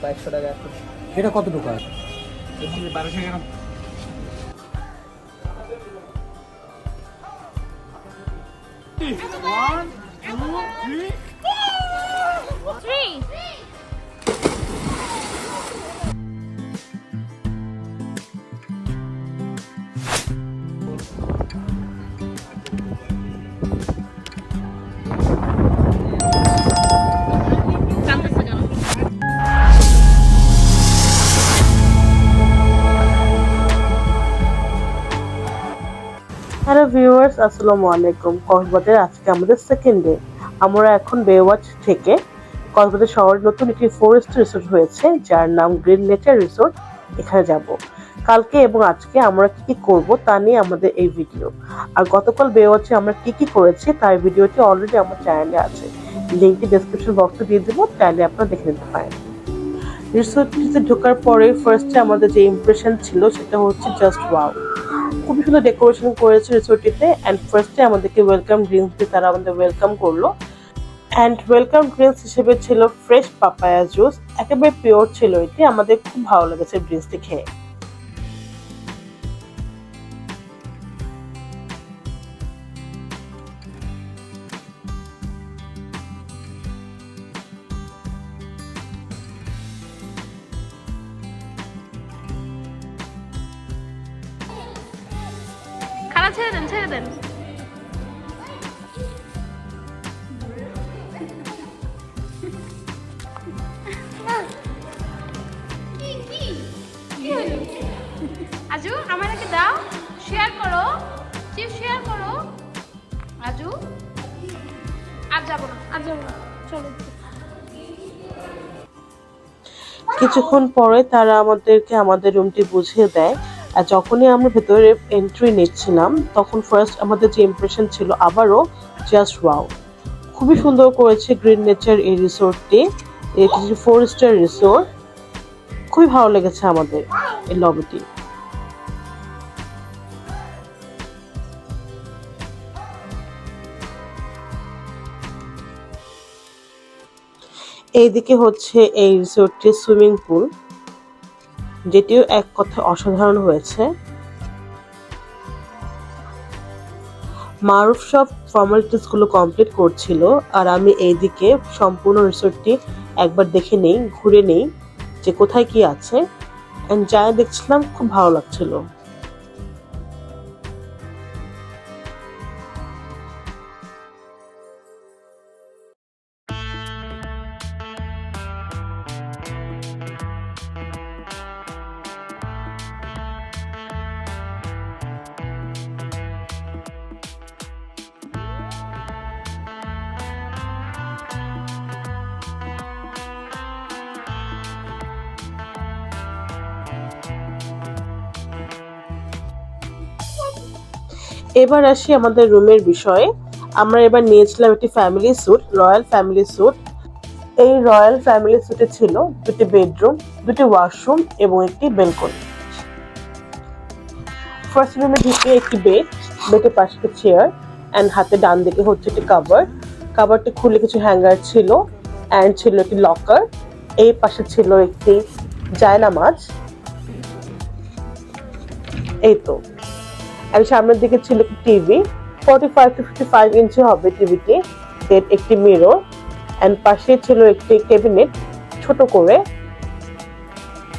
2200 টাকা এখন। এটা কতটুকু আছে? এখানে 1200 গ্রাম। One, two, three. Hello viewers, আসসালামু আলাইকুম। কক্সবাজার আজকে আমাদের সেকেন্ড ডে। আমরা এখন বেওয়াচ থেকে কক্সবাজার শহরের নতুন একটি ফরেস্ট রিসোর্ট হয়েছে যার নাম গ্রিন নেচার রিসোর্ট, এখানে যাব। কালকে এবং আজকে আমরা কি কি করব তা নিয়ে আমাদের এই ভিডিও। আর গতকাল বেওয়াচে আমরা কি কি করেছি তার ভিডিওটি অলরেডি আমার চ্যানেলে আছে, লিঙ্কটি ডেসক্রিপশন বক্সে দিয়ে দেবো, চাইলে আপনারা দেখে নিতে পারেন। রিসোর্টটিতে ঢোকার পরে ফার্স্টে আমাদের যে ইমপ্রেশন ছিল সেটা হচ্ছে জাস্ট ওয়াও। খুবই সুন্দর ডেকোরেশন করেছে রিসোর্টটিতে। অ্যান্ড ফার্স্টে আমাদেরকে ওয়েলকাম ড্রিঙ্কস দিয়ে তারা আমাদের ওয়েলকাম করলো। অ্যান্ড ওয়েলকাম ড্রিঙ্কস হিসেবে ছিল ফ্রেশ পাপায়া জুস, একেবারে পিওর ছিল এটি। আমাদের খুব ভালো লেগেছে ড্রিঙ্কসটি খেয়ে। খালা ছেড়ে দেন, ছেড়ে দেন। আজু আমার নাকি দাও, শেয়ার করো, চিপ শেয়ার করো। আজু আর যাবো না, আর যাবো না, চলো। কিছুক্ষণ পরে তারা আমাদেরকে আমাদের রুমটি বুঝিয়ে দেয়। আর যখনই আমরা ভেতরে এন্ট্রি নিচ্ছিলাম তখন ফার্স্ট আমাদের যে ইমপ্রেশন ছিল আবারও জাস্ট ওয়াও। খুবই সুন্দর করেছে গ্রিন নেচার এই রিসোর্টটি। এটি 4 স্টার রিসোর্ট। খুবই ভালো লেগেছে আমাদের এই লবিটি। এইদিকে হচ্ছে এই রিসোর্টটির সুইমিং পুল, যেটিও এক কথা অসাধারণ হয়েছে। মারুফ সব ফর্মালিটিস গুলো কমপ্লিট করছিল আর আমি এইদিকে সম্পূর্ণ রিসোর্টটি একবার দেখে নেই, ঘুরে নেই যে কোথায় কি আছে। এন্ড যা দেখছিলাম খুব ভালো লাগছিল। এবার আসি আমাদের রুমের বিষয়ে। আমরা এবার নিয়েছিলাম একটি family suite, royal family suite. এই রয়্যাল ফ্যামিলি স্যুটে ছিল দুটি বেডরুম, দুটি ওয়াশরুম এবং একটি বেলকনি। ফার্স্ট রুমে ঢুকে একটি বেড, বেডের পাশে একটি চেয়ার অ্যান্ড হাতে ডান দিকে হচ্ছে একটি কাভার্ড। কাভার্ডটি খুলে কিছু হ্যাঙ্গার ছিল অ্যান্ড ছিল একটি লকার। এই পাশে ছিল একটি জায়নামাজ। এই তো। আর সামনের দিকে ছিল একটি টিভি, 45 to 55 ইঞ্চি হবে টিভিটি। দেন একটি মিরর এন্ড পাশে ছিল একটি ক্যাবিনেট ছোট করে।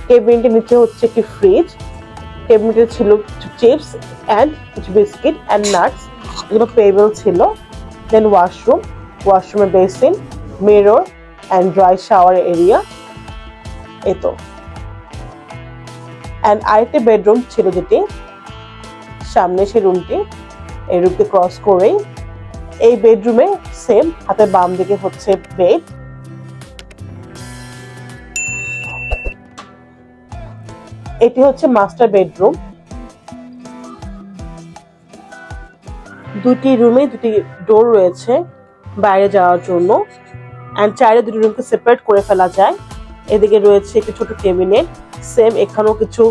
ক্যাবিনেটের নিচে হচ্ছে একটি ফ্রিজ। ক্যাবিনেটে ছিল কিছু চিপস এন্ড কিছু বিস্কিট এন্ড নাটস, এগুলো পেয়েবল ছিল। দেন ওয়াশরুম, ওয়াশরুমের basin, mirror and dry shower area. এই তো। এন্ড আরেকটি বেডরুম ছিল যেটি সামনে, সেই রুমটি। এই রুমটি ক্রস করেই এই বেডরুমে সেম হাতের বাম দিকে হচ্ছে বেড। এটি হচ্ছে মাস্টার বেডরুম। দুটি রুমে দুটি ডোর রয়েছে বাইরে যাওয়ার জন্য এন্ড চাইলে দুটি রুমকে সেপারেট করে ফেলা যায়। এদিকে রয়েছে একটি ছোট ক্যাবিনেট, সেম এখানেও কিছু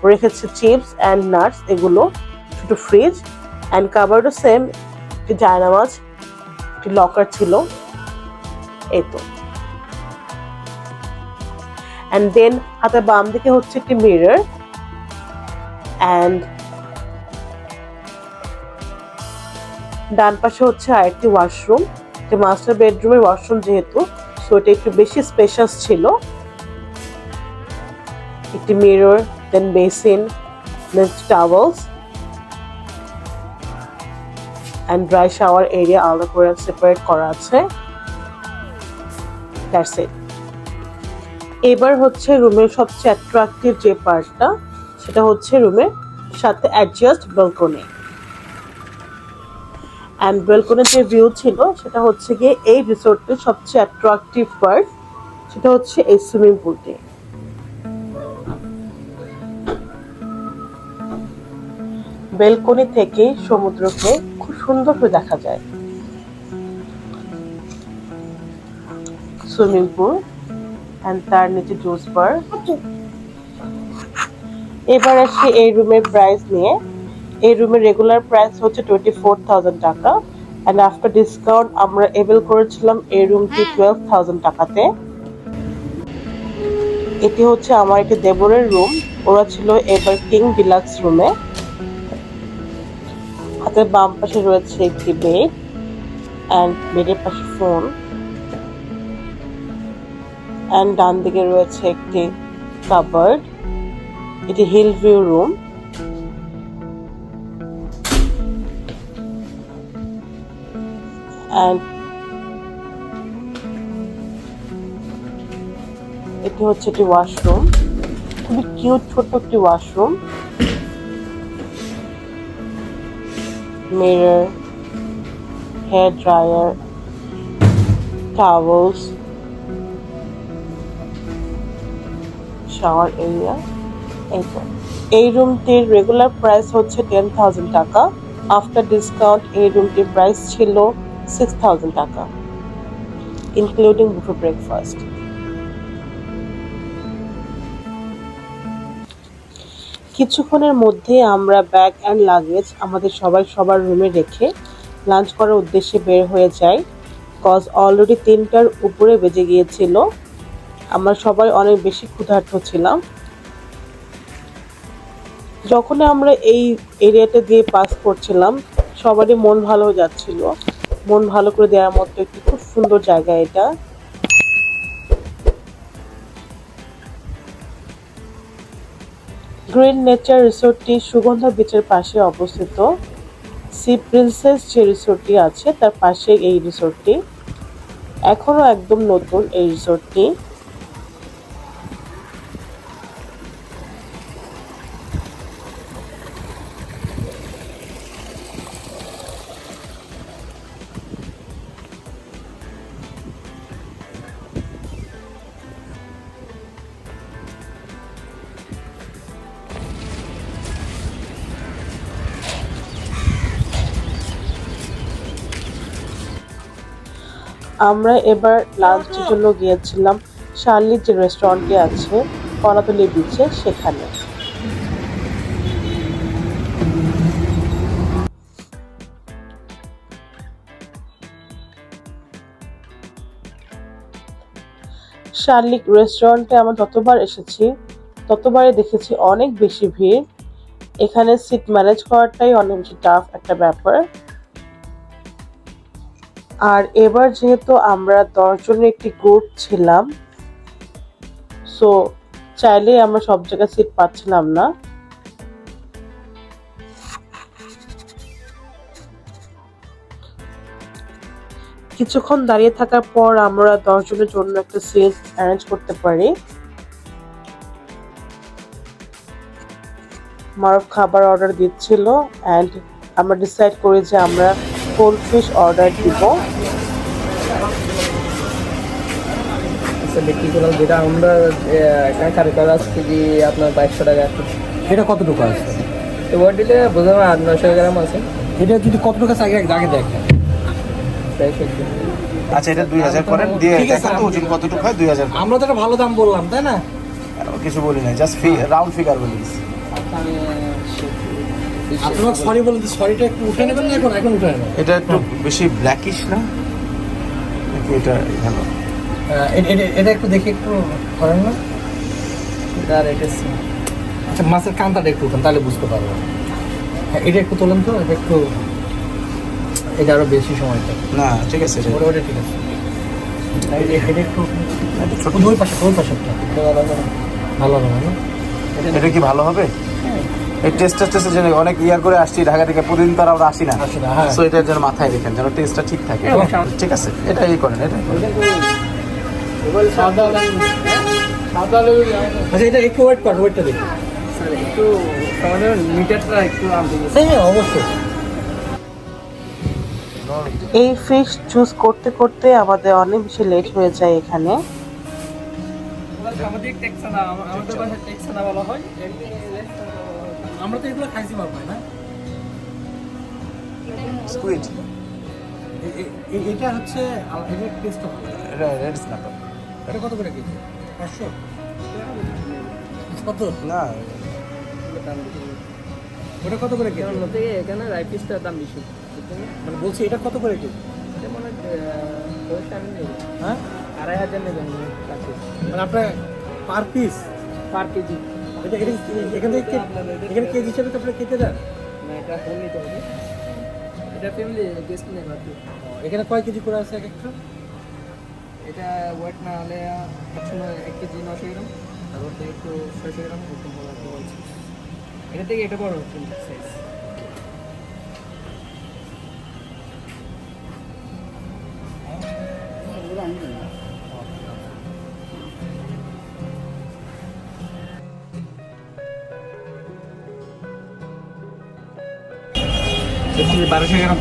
রেখেছে চিপস এন্ড নাটস, এগুলো ছোট ফ্রিজ এন্ড কাভার্ডও সেম, একটি জায়নামাজ, একটি লকার ছিল। এই তো। অ্যান্ড দেন হাতের বাম দিকে হচ্ছে একটি মিরর, অ্যান্ড ডান পাশে হচ্ছে আরেকটি ওয়াশরুম। মাস্টার বেডরুমের ওয়াশরুম যেহেতু, সো এটা একটু বেশি স্পেশাস ছিল। একটি mirror, then basin, then towels and dry shower area আলাদা করে সেপারেট করা আছে। That's it. এবার হচ্ছে রুমের সবচেয়ে অ্যাট্রাকটিভ যে পার্টটা, সেটা হচ্ছে রুমের সাথে অ্যাডজাস্ট ব্যালকনি। অ্যান্ড ব্যালকনির যে ভিউ ছিল সেটা হচ্ছে গিয়ে এই রিসোর্টের সবচেয়ে অ্যাট্রাকটিভ পার্ট, সেটা হচ্ছে এই সুইমিং পুলটি। ব্যালকনি থেকে সমুদ্রকে খুব সুন্দর করে দেখা যায়। সুইমিং পুল অ্যান্ড তার নিচে জুস বার। এবার আসি এই রুমের প্রাইস নিয়ে। এই রুমের রেগুলার প্রাইস হচ্ছে 24,000 টাকা, অ্যান্ড আফটার ডিসকাউন্ট আমরা এভেল করেছিলাম এই রুমটি 12,000 টাকাতে। এটি হচ্ছে আমার একটি দেবরের রুম, ওরা ছিল এবার কিং ডিলাক্স রুমে। হাতের বাম পাশে রয়েছে একটি বেড, অ্যান্ড বেডের পাশে ফোন, অ্যান্ড ডান দিকে রয়েছে একটি কাবার্ড। এটি হিল ভিউ রুম। অ্যান্ড এটি হচ্ছে একটি ওয়াশরুম, খুবই কিউট ছোট্ট একটি washroom. Mirror, hair dryer, towels, shower area. এই রুমটির রেগুলার প্রাইস হচ্ছে 10,000 টাকা। আফটার ডিসকাউন্ট এই রুমটির প্রাইস ছিল 6,000 টাকা, ইনক্লুডিং বুফে ব্রেকফাস্ট। কিছুক্ষণের মধ্যে আমরা ব্যাগ অ্যান্ড লাগেজ আমাদের সবার রুমে রেখে লাঞ্চ করার উদ্দেশ্যে বের হয়ে যাই। কজ অলরেডি 3টার উপরে বেজে গিয়েছিল, আমরা সবাই অনেক বেশি ক্ষুধার্ত ছিলাম। যখন আমরা এই এরিয়াটা দিয়ে পাস করছিলাম, সবারই মন ভালো হয়ে যাচ্ছিল। মন ভালো করে দেওয়ার মতো একটি খুব সুন্দর জায়গা এটা। গ্রিন নেচার রিসোর্টটি সুগন্ধা বিচের পাশে অবস্থিত। সি প্রিন্সেস যে রিসোর্টটি আছে তার পাশে এই রিসোর্টটি, এখনো একদম নতুন এই রিসোর্টটি। আমরা এবার লাঞ্চের জন্য গিয়েছিলাম শার্লির যে রেস্টুরেন্টটি আছে কলাতলি বিচে, সেখানে। শার্লিক রেস্টুরেন্টে আমরা যতবার এসেছি ততবারই দেখেছি অনেক বেশি ভিড়। এখানে সিট ম্যানেজ করাটাই অনেক বেশি টাফ একটা ব্যাপার। আর এবার যেহেতু আমরা 10 জনের একটি গ্রুপ ছিলাম, সো চাইলে আমরা সব জায়গায় সিট পাচ্ছিলাম না। কিছুক্ষণ দাঁড়িয়ে থাকার পর আমরা 10 জনের জন্য একটা সিট অ্যারেঞ্জ করতে পারি। মারুফ খাবার অর্ডার দিচ্ছিল, অ্যান্ড আমরা ডিসাইড করি যে আমরা কোল্ড ফিশ অর্ডার দিব। যেটা আমরা কারি করা কেজি আপনার 2200 টাকা। এটা কতটুকু আছে? তো ওর দিলে বোঝা 800-900 গ্রাম আছে। এটা যদি কতটুকু আছে আগে দেখেন। আচ্ছা, এটা 2000 করেন দিয়ে দেখেন তো ওজন কতটুকু হয়। 2000 আমরা তো একটা ভালো দাম বললাম, তাই না? কিছু বলি না, জাস্ট রাউন্ড ফিগার বলিস। আপনারা সরি বলেন, সরিটা একটু উঠে নেবেন না? এখন উঠে নেবেন। এটা একটু বেশি ব্ল্যাকিশ না নাকি? এটা ভালো। এটা একটু দেখে একটু করেন না? এটা রেখেছি। আচ্ছা মাছের কান্তাটা একটু উঠান তাহলে বুঝতে পারবো। হ্যাঁ এটা একটু তোলেন তো, এটা একটু, এটা আরো বেশি সময় থাকে। না ঠিক আছে এটা। ওটা ঠিক আছে। এটা একটু ছোট ওই পাশে একটা ভালো হবে না? এটা কি ভালো হবে? এই টেস্টের জন্য অনেক ইয়ার করে আসছি ঢাকা থেকে, প্রতিদিন তো আর আমরা আসি না। হ্যাঁ। সো এটার জন্য মাথায় রেখেন যেন টেস্টটা ঠিক থাকে। ঠিক আছে এটাই করেন, এটাই করেন। আচ্ছা এটা একটু ওয়েট কর, ওয়েটটা দেখি। স্যার একটু আমাদের মিটারটা একটু আনতে গেছি। হ্যাঁ অবশ্যই। এই ফিশ চুজ করতে করতে আমাদের অনেক বেশি লেট হয়ে যায় এখানে। আমাদের টেক্সানা, আমাদের ভাষায় টেক্সানা বলা হয়। আমরা তো এগুলো খাইছি বাবা না? স্কুইড এটা হচ্ছে এটার টেস্ট ভালো। এটা রেড স্ন্যাপার। এটা কত করে কেজি? 500? কত? না ওটা কত করে কেজি? এর মধ্যে এখানে রাইপিসটার দাম বেশি। মানে বলছি এটা কত করে কেজি? এটা মানে আমি নেব হ্যাঁ 2500 নেবেন কাছে মানে আপনার পার পিস পার কেজি। এটা এখান থেকে এখানে কেজি হিসেবে তো আপনার কেটে দেন? না এটা হোল নিতে হবে, এটা ফ্যামিলি গেস্ট নেবে আর কি। এখানে কয় কেজি করে আছে এক একটা? এটা ওয়েট না হলে 1 কেজি 900 গ্রাম, আর ওটা একটু 600 গ্রাম এরকম বলা তো বলছি। এটা থেকে এটা বড় হচ্ছে সাইজ। এটা 1200 গ্রাম।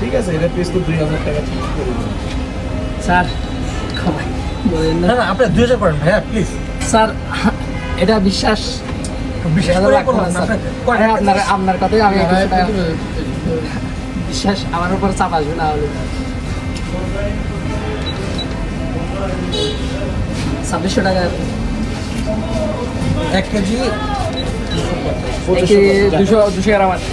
ঠিক আছে এটা পিস তো 2000 টাকা ঠিক করে দিন। স্যার খাবাই বলেন না না না আপনি 2000 করেন ভাইয়া প্লিজ। স্যার, এটা বিশ্বাস বিশেষ করে করুন না, আপনার কথাই আমি বিশ্বাস আমার উপর চাপ আসবে না হলে 2600 টাকা 1 কেজি 200 গ্রাম আছে।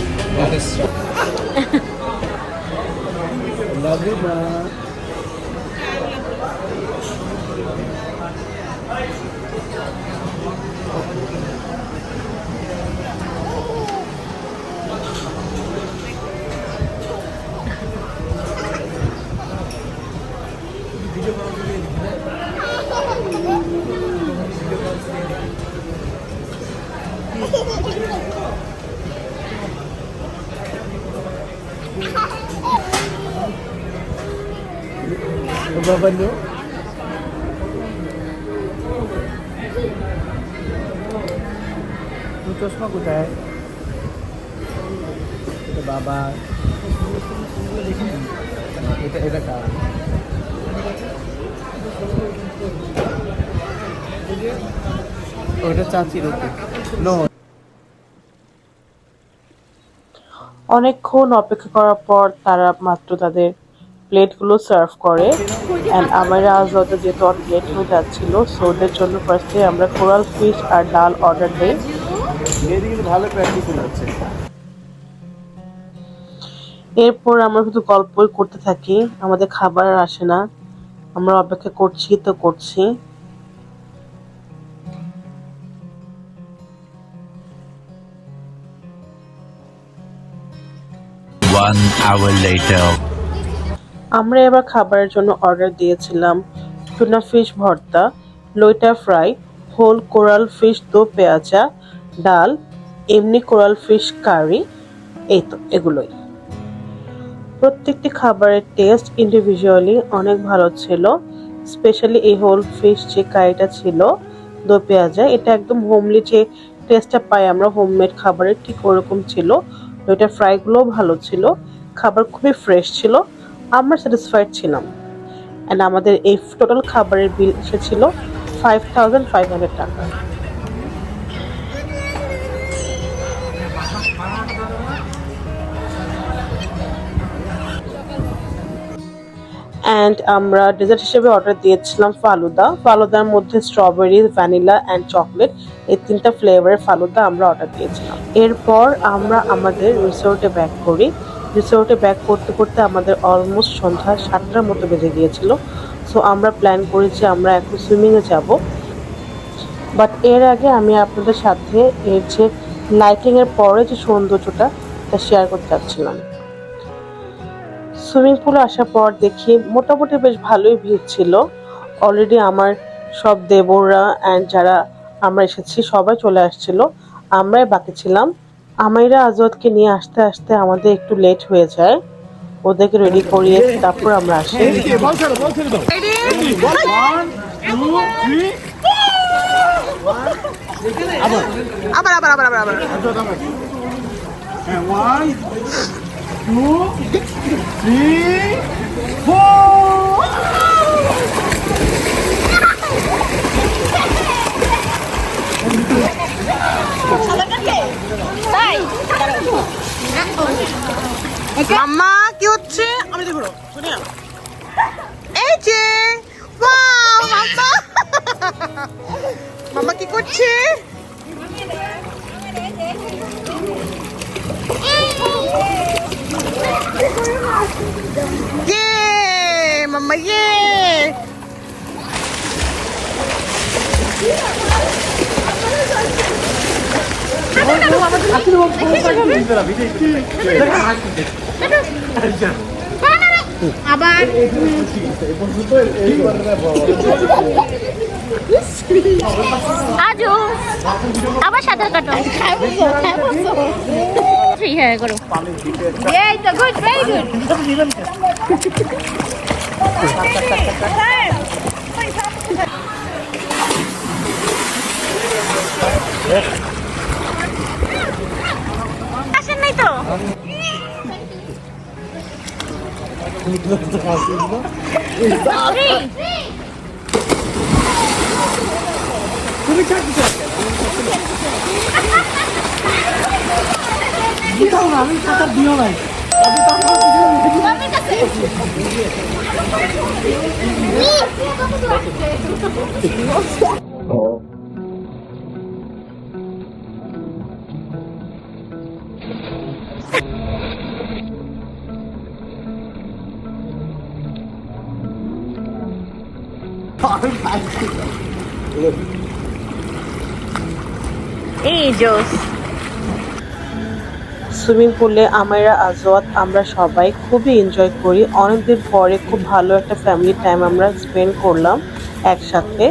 চশমা কোথায়? বাবা এটা কার? ওটা চাচির নো। অনেকক্ষণ অপেক্ষা করার পর তারা মাত্র তাদের প্লেটগুলো সার্ভ করে। অ্যান্ড আমরা আজ যেহেতু অনেক লেট হয়ে যাচ্ছিল, সো ওদের জন্য ফার্স্টে আমরা কোরাল ফিশ আর ডাল অর্ডার দিই। ভালো প্র্যাকটিস হচ্ছে। এরপর আমরা শুধু গল্পই করতে থাকি, আমাদের খাবার আর আসে না, আমরা অপেক্ষা করছি তো করছি। One hour later. আমরা এবার খাবারের জন্য অর্ডার দিয়েছিলাম টুনা ফিশ ভর্তা, লইটা ফ্রাই, হোল কোরাল ফিশ দো পেঁয়াজা, ডাল, এমনি কোরাল ফিশ কারি। এই তো এগুলোই। প্রত্যেকটি খাবারের টেস্ট ইন্ডিভিজুয়ালি অনেক ভালো ছিল। স্পেশালি এই হোল ফিশ যে কারিটা ছিল দো পেঁয়াজা, এটা একদম হোমলি যে টেস্টটা পাই আমরা হোমমেড খাবারের ঠিক ওরকম ছিল। লইটা ফ্রাইগুলোও ভালো ছিল, খাবার খুবই ফ্রেশ ছিল, আমরা স্যাটিসফাইড ছিলাম। অ্যান্ড আমাদের এই টোটাল খাবারের বিল এসেছিল 5500 টাকা। অ্যান্ড আমরা ডেজার্ট হিসেবে অর্ডার দিয়েছিলাম ফালুদার মধ্যে স্ট্রবেরি, ভ্যানিলা অ্যান্ড চকলেট, এই 3টা ফ্লেভারের ফালুদা আমরা অর্ডার দিয়েছিলাম। এরপর আমরা আমাদের রিসোর্টে ব্যাক করি। রিসোর্টে ব্যাক করতে করতে আমাদের অলমোস্ট সন্ধ্যা 7টার মতো বেজে গিয়েছিল। সো আমরা প্ল্যান করেছি আমরা এখন সুইমিংয়ে যাব। বাট এর আগে আমি আপনাদের সাথে এর যে লাইটিংয়ের পরে যে সৌন্দর্যটা তা শেয়ার করতে চাচ্ছিলাম। সুইমিং পুলে আসার পর দেখি মোটামুটি বেশ ভালোই ভিড় ছিল। অলরেডি আমার সব দেবররা অ্যান্ড যারা আমরা এসেছি সবাই চলে আসছিল, আমরাই বাকি ছিলাম। আমাইরা আজওয়াতকে নিয়ে আসতে আসতে আমাদের একটু লেট হয়ে যায়। ওদেরকে রেডি করিয়ে তারপর আমরা আসি। আবার আবার আবার আবার আবার 1 2 3 4 মাম্মা কি হচ্ছে? আমি দেখো সোনিয়া, এই যে ওয়াও মাম্মা মাম্মা কি করছে? ইয়ে মাম্মা ইয়ে আবার আজু আবার সাঁতার কাটো। হ্যাঁ করো, এই তো গুড, ভেরি গুড। আসেন নাই তো আমি সাঁতার দিও নাই। এই জোস। সুইমিং পুলে আমাইরা আজওয়াত আমরা সবাই খুবই এনজয় করি। অনেকদিন পরে খুব ভালো একটা ফ্যামিলি টাইম আমরা স্পেন্ড করলাম একসাথে।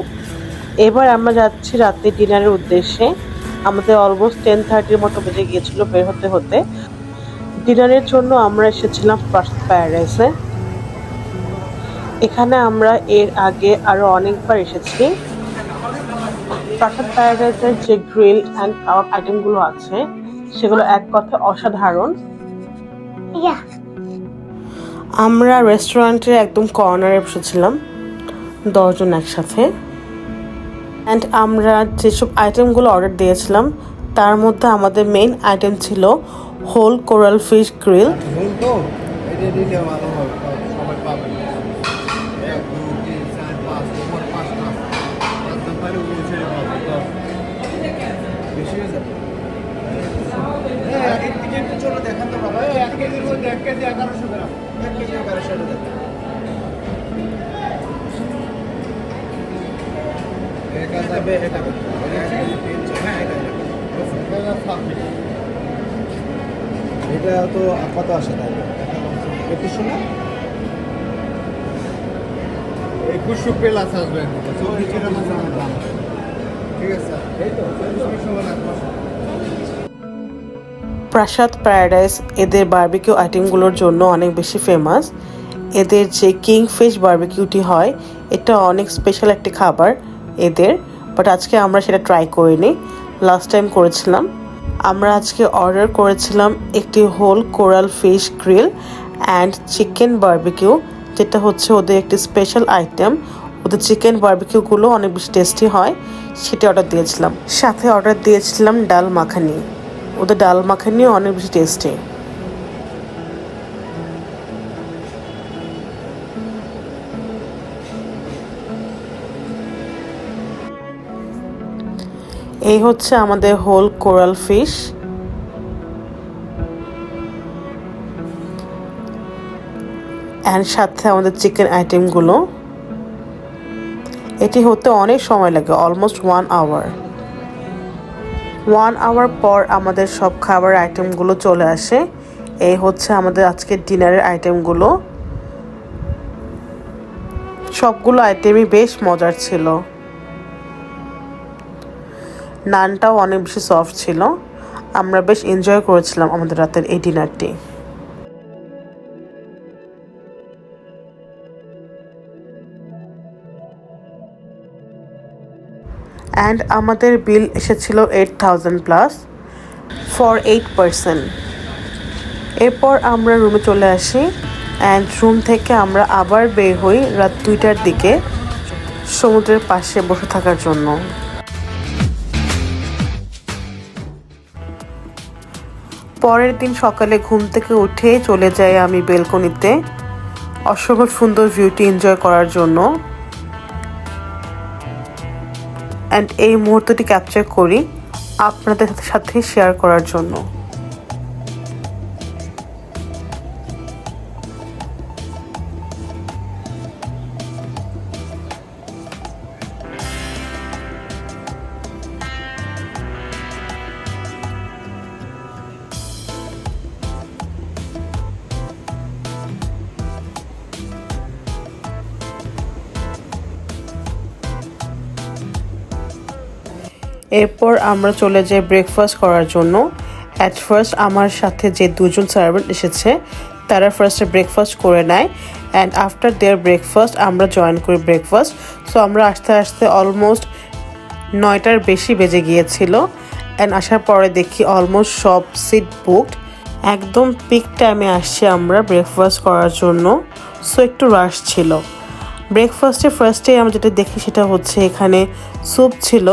এবার আমরা যাচ্ছি রাতে ডিনারের উদ্দেশ্যে। আমাদের অলমোস্ট 10:30 মতো বেজে গিয়েছিল বের হতে হতে। ডিনারের জন্য আমরা এসেছিলাম প্রাসাদ প্যারাডাইসে। এখানে আমরা এর আগে আরো অনেকবার এসেছি। প্রাসাদ প্যারাডাইসের যে গ্রিল অ্যান্ড কাবাব আইটেমগুলো আছে সেগুলো এক কথায় অসাধারণ। আমরা রেস্টুরেন্টের একদম কর্নারে বসেছিলাম 10 জন একসাথে। অ্যান্ড আমরা যেসব আইটেমগুলো অর্ডার দিয়েছিলাম তার মধ্যে আমাদের মেইন আইটেম ছিল হোল কোরাল ফিশ গ্রিল। বলতো এটা দিলে ভালো হবে, সবাই পাবে। 1 2 3 4 5 উপর 5টা 5টা পারে উপরে ছেড়ে পাবে। বেশি হয়ে যাবে। এক কেজি একটু চলো দেখান তো বাবা। 1 কেজির মধ্যে 1 কেজি 1100 গ্রাম, 1 কেজি 1100 গ্রাম। এটা যাবে, এটা হবে। হ্যাঁ এটা তো কত আসে তাই 2100 না 2100 প্লাস আসবে। ঠিক আছে এই তো 2400 লাগবে। প্রাসাদ প্যারাডাইস এদের বারবিকিউ আইটেমগুলোর জন্য অনেক বেশি ফেমাস। এদের যে কিংফিশ বারবিকিউটি হয় এটা অনেক স্পেশাল একটি খাবার এদের, বাট আজকে আমরা সেটা ট্রাই করিনি, লাস্ট টাইম করেছিলাম। আমরা আজকে অর্ডার করেছিলাম একটি whole coral fish grill and chicken barbecue, যেটা হচ্ছে ওদের একটি স্পেশাল আইটেম। ওদের চিকেন বারবিকিউগুলো অনেক বেশি টেস্টি হয়, সেটা অর্ডার দিয়েছিলাম। সাথে অর্ডার দিয়েছিলাম ডাল মাখানি। ওদের ডাল মাখানিও অনেক বেশি টেস্টি। এই হচ্ছে আমাদের হোল কোরাল ফিশ। অ্যান্ড সাথে আমাদের চিকেন আইটেমগুলো। এটি হতে অনেক সময় লাগে, অলমোস্ট 1 আওয়ার। 1 আওয়ার পর আমাদের সব খাবার আইটেমগুলো চলে আসে। এই হচ্ছে আমাদের আজকের ডিনারের আইটেমগুলো। সবগুলো আইটেমই বেশ মজার ছিল। নানটাও অনেক বেশি সফট ছিল। আমরা বেশ এনজয় করেছিলাম আমাদের রাতের এই ডিনারটি। অ্যান্ড আমাদের বিল এসেছিল 8,000 প্লাস ফর 8 পারসন। এরপর আমরা রুমে চলে আসি অ্যান্ড রুম থেকে আমরা আবার বের হই রাত 2টার দিকে সমুদ্রের পাশে বসে থাকার জন্য। পরের দিন সকালে ঘুম থেকে উঠে চলে যাই আমি বেলকনিতে অসম্ভব সুন্দর ভিউটি এনজয় করার জন্য অ্যান্ড এই মুহূর্তটি ক্যাপচার করি আপনাদের সাথে শেয়ার করার জন্য। এরপর আমরা চলে যাই ব্রেকফাস্ট করার জন্য। অ্যাট ফার্স্ট আমার সাথে যে দুজন সার্ভেন্ট এসেছে তারা ফার্স্টে ব্রেকফাস্ট করে নেয় অ্যান্ড আফটার দেয়ার ব্রেকফাস্ট আমরা জয়েন করি ব্রেকফাস্ট। সো আমরা আস্তে আস্তে অলমোস্ট 9টার বেশি বেজে গিয়েছিল অ্যান্ড আসার পরে দেখি অলমোস্ট সব সিট বুকড। একদম পিক টাইমে আসছি আমরা ব্রেকফাস্ট করার জন্য। সো একটু রাশ ছিল। ব্রেকফাস্টে ফার্স্টে আমরা যেটা দেখি সেটা হচ্ছে এখানে স্যুপ ছিল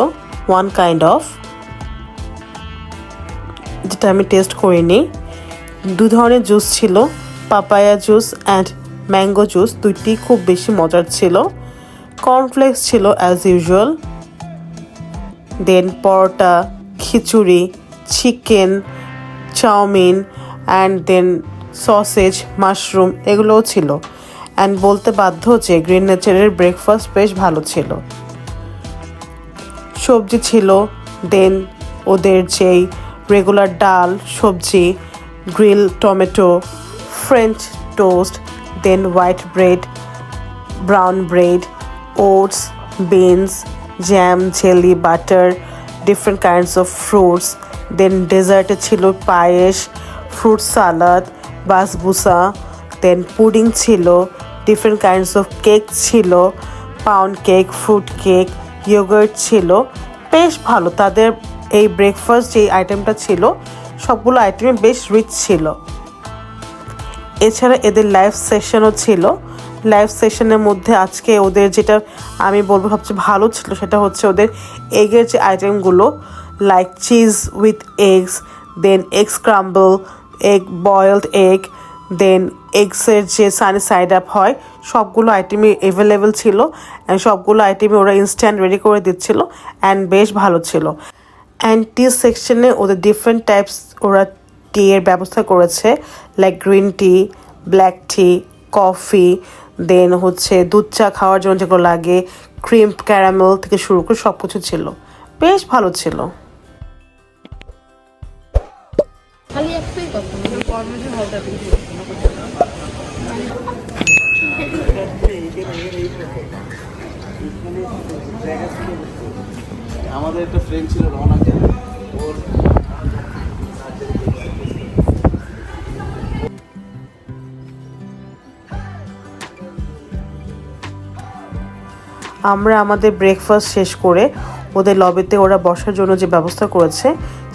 one kind of, যেটা আমি টেস্ট করিনি। 2 ধরনের জুস ছিল, papaya juice and mango juice. দুইটি খুব বেশি মজার ছিল। কর্নফ্লেক্স ছিল as usual. Then paratha, khichdi, chicken, chowmein and then sausage, mushroom এগুলোও ছিল। অ্যান্ড বলতে বাধ্য যে গ্রিন নেচারের ব্রেকফাস্ট বেশ ভালো ছিল। সবজি ছিল, দেন ওদের যেই রেগুলার ডাল, সবজি, grill tomato, French toast, then white bread, brown bread, oats, beans, jam, jelly, butter, different kinds of fruits. Then ডেজার্টে ছিল পায়েস, ফ্রুট সালাদ, বাসবুসা, দেন পুডিং ছিল, ডিফারেন্ট কাইন্ডস অফ কেক ছিল, pound cake, fruit cake, yogurt ছিল। বেশ ভালো তাদের এই ব্রেকফাস্ট যে আইটেমটা ছিল সবগুলো আইটেমে বেশ রিচ ছিল। এছাড়া এদের লাইভ সেশনও ছিল। লাইভ সেশনের মধ্যে আজকে ওদের যেটা আমি বলবো সবচেয়ে ভালো ছিল সেটা হচ্ছে ওদের এগের যে আইটেমগুলো, like cheese with eggs, then egg scramble, egg boiled egg, then এগসের যে সানি সাইড আপ হয় সবগুলো আইটেমই অ্যাভেলেবেল ছিল অ্যান্ড সবগুলো আইটেমই ওরা ইনস্ট্যান্ট রেডি করে দিচ্ছিল অ্যান্ড বেশ ভালো ছিল। অ্যান্ড টি সেকশনে ওদের ডিফারেন্ট টাইপস ওরা টি এর ব্যবস্থা করেছে, লাইক গ্রিন টি, ব্ল্যাক টি, কফি, দেন হচ্ছে দুধ চা খাওয়ার জন্য যেগুলো লাগে, ক্রিম ক্যারামেল থেকে শুরু করে সব কিছু ছিল। বেশ ভালো ছিল। আমাদের একটা ফ্রেন্ড ছিল রওনা জানা, ওর আমরা আমাদের ব্রেকফাস্ট শেষ করে ওদের লবিতে ওরা বসার জন্য যে ব্যবস্থা করেছে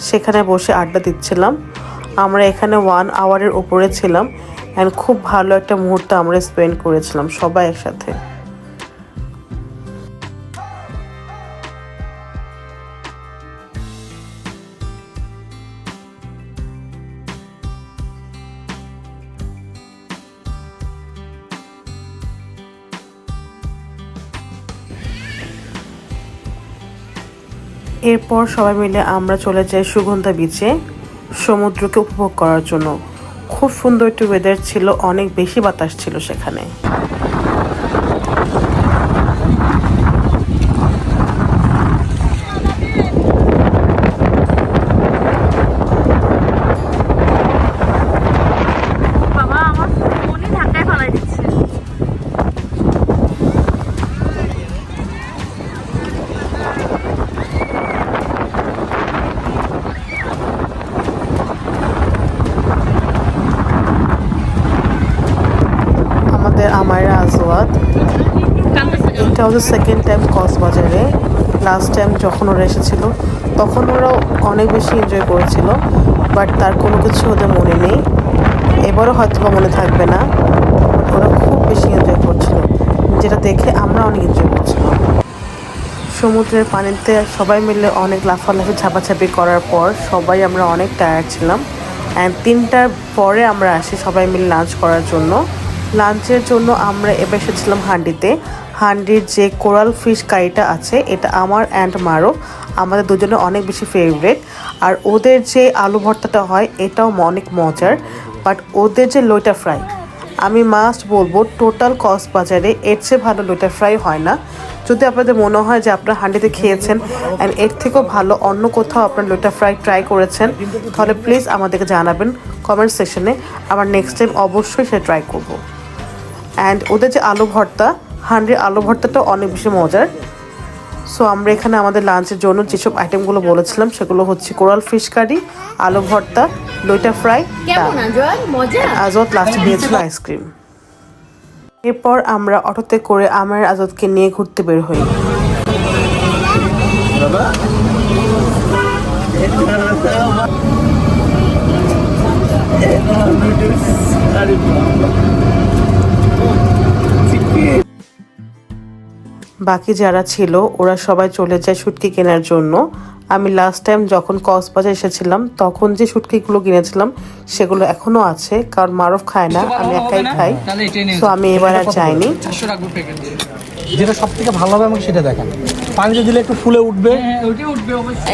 সেখানে বসে আড্ডা দিচ্ছিলাম। আমরা এখানে 1 আওয়ারের উপরে ছিলাম অ্যান্ড খুব ভালো একটা মুহূর্ত আমরা স্পেন্ড করেছিলাম সবাই একসাথে। এরপর সবাই মিলে আমরা চলে যাই সুগন্ধা বিচে সমুদ্রকে উপভোগ করার জন্য। খুব সুন্দর একটি ওয়েদার ছিল, অনেক বেশি বাতাস ছিল সেখানে। আমায়রা আজওয়াদ, এটা হচ্ছে সেকেন্ড টাইম কক্সবাজারে। লাস্ট টাইম যখন ওরা এসেছিল তখন ওরা অনেক বেশি এনজয় করেছিল, বাট তার কোনো কিছু ওদের মনে নেই। এবারও হয়তো বা মনে থাকবে না, ওরা খুব বেশি এনজয় করছিল, যেটা দেখে আমরা অনেক এনজয় করছিলাম। সমুদ্রের পানিতে সবাই মিলে অনেক লাফালাফি ঝাপাঝাপি করার পর সবাই আমরা অনেক টায়ার্ড ছিলাম। অ্যান্ড 3টার পরে আমরা আসি সবাই মিলে লাঞ্চ করার জন্য। লাঞ্চের জন্য আমরা এবার এসেছিলাম হান্ডির যে কোরাল ফিশ কারিটা আছে, এটা আমার অ্যান্ড মারো আমাদের দুজনের অনেক বেশি ফেভারিট। আর ওদের যে আলু ভর্তাটা হয় এটাও অনেক মজার, বাট ওদের যে লইটা ফ্রাই, আমি মাস্ট বলবো টোটাল কক্সবাজারে এর চেয়ে ভালো লইটা ফ্রাই হয় না। যদি আপনাদের মনে হয় যে আপনারা হান্ডিতে খেয়েছেন অ্যান্ড এর থেকেও ভালো অন্য কোথাও আপনার লইটা ফ্রাই ট্রাই করেছেন, তাহলে প্লিজ আমাদেরকে জানাবেন কমেন্ট সেকশনে। আমার নেক্সট টাইম অবশ্যই সেটা ট্রাই করবো। অ্যান্ড ওদের যে আলু ভর্তা, হান্ডির আলু ভর্তাটাও অনেক বেশি মজার। সো আমরা এখানে আমাদের লাঞ্চের জন্য যেসব আইটেমগুলো বলেছিলাম সেগুলো হচ্ছে কোরাল ফিশ কারি, আলু ভর্তা, লইটা ফ্রাই, আজওয়াদ লাস্টে দিয়েছিল আইসক্রিম। এরপর আমরা অটোতে করে আমার আজওয়াদকে নিয়ে ঘুরতে বের হই। বাকি যারা ছিল ওরা সবাই চলে যায় শুটকি কেনার জন্য। আমি লাস্ট টাইম যখন কক্সবাজার এসেছিলাম তখন যে শুটকিগুলো কিনেছিলাম সেগুলো এখনো আছে, কারণ মারুফ খায় না, আমি একাই খাই। তো আমি এবার আর যাইনি। যেটা সব থেকে ভালো হবে আমাকে সেটা দেখান। পানিতে দিলে একটু ফুলে উঠবে।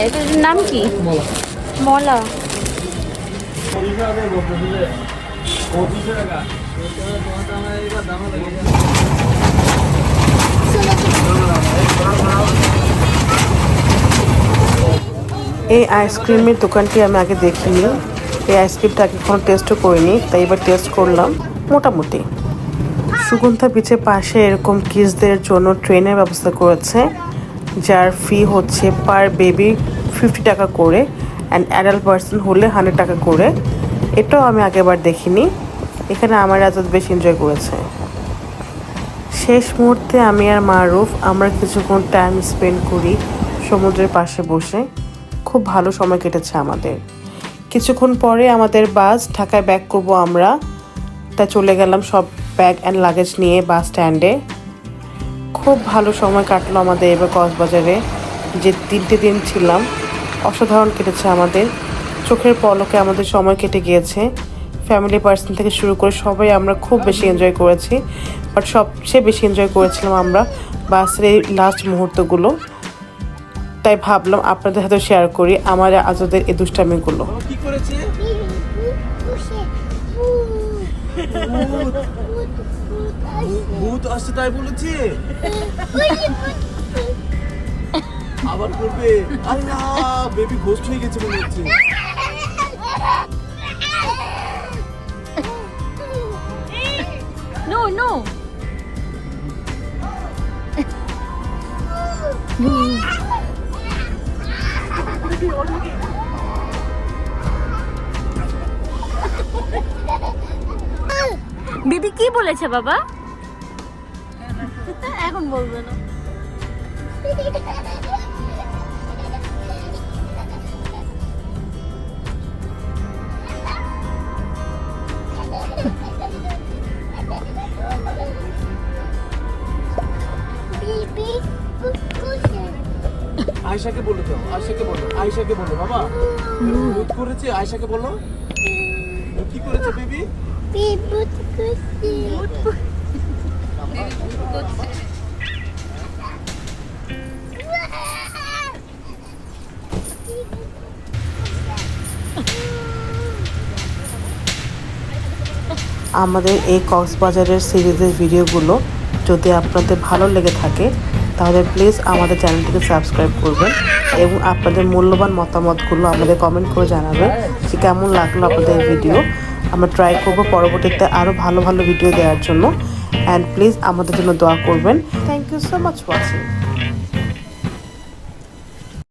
এটার নাম কি? মলা। এই আইসক্রিমের দোকানটি আমি আগে দেখিনি, এই আইসক্রিমটা আগে কোনো টেস্টও করিনি, তাই এবার টেস্ট করলাম। মোটামুটি সুগন্ধা বিচের পাশে এরকম কিডসদের জন্য ট্রেনের ব্যবস্থা করেছে, যার ফি হচ্ছে পার বেবি 50 টাকা করে অ্যান্ড অ্যাডাল্ট পার্সন হলে 100 টাকা করে। এটাও আমি আগেবার দেখিনি। এখানে আমার আজওয়াদ বেশ এনজয় করেছে। শেষ মুহূর্তে আমি আর মারুফ আমরা কিছুক্ষণ টাইম স্পেন্ড করি সমুদ্রের পাশে বসে। খুব ভালো সময় কেটেছে আমাদের। কিছুক্ষণ পরে আমাদের বাস ঢাকায় ব্যাক করব আমরা, তাই চলে গেলাম সব ব্যাগ অ্যান্ড লাগেজ নিয়ে বাস স্ট্যান্ডে। খুব ভালো সময় কাটলো আমাদের এবার কক্সবাজারে। যে 3টে দিন ছিলাম অসাধারণ কেটেছে আমাদের, চোখের পলকে আমাদের সময় কেটে গিয়েছে। ফ্যামিলি পার্সন থেকে শুরু করে সবাই আমরা খুব বেশি এনজয় করেছি, বাট সবচেয়ে বেশি এনজয় করেছিলাম আমরা বাসের এই লাস্ট মুহূর্তগুলো। তাই ভাবলাম আপনাদের সাথে শেয়ার করি আমার আজওয়াদের এই দুষ্টামিগুলো। কি করেছে? ভূত আসছে তাই বলেছে? আবার করবে? আরে না, বেবি ঘোস্ট হয়ে গেছে মনে হচ্ছে। No, no. দিদি কি বলেছে বাবা? এখন বলবে না। আয়েশাকে বলে দাও, আয়েশাকে বলো বাবা। ভূত করেছে, আয়েশাকে বলো। কি করেছে বেবি? ভূত করেছে। আমাদের এই কক্সবাজারের সিরিজের ভিডিওগুলো যদি আপনাদের ভালো লেগে থাকে তাহলে প্লিজ আমাদের চ্যানেলটিকে সাবস্ক্রাইব করবেন এবং আপনাদের মূল্যবান মতামতগুলো আমাদের কমেন্ট করে জানাবেন যে কেমন লাগলো আপনাদের এই ভিডিও। আমরা ট্রাই করব পরবর্তীতে আরও ভালো ভালো ভিডিও দেওয়ার জন্য। অ্যান্ড প্লিজ আমাদের জন্য দোয়া করবেন। Thank you so much watching.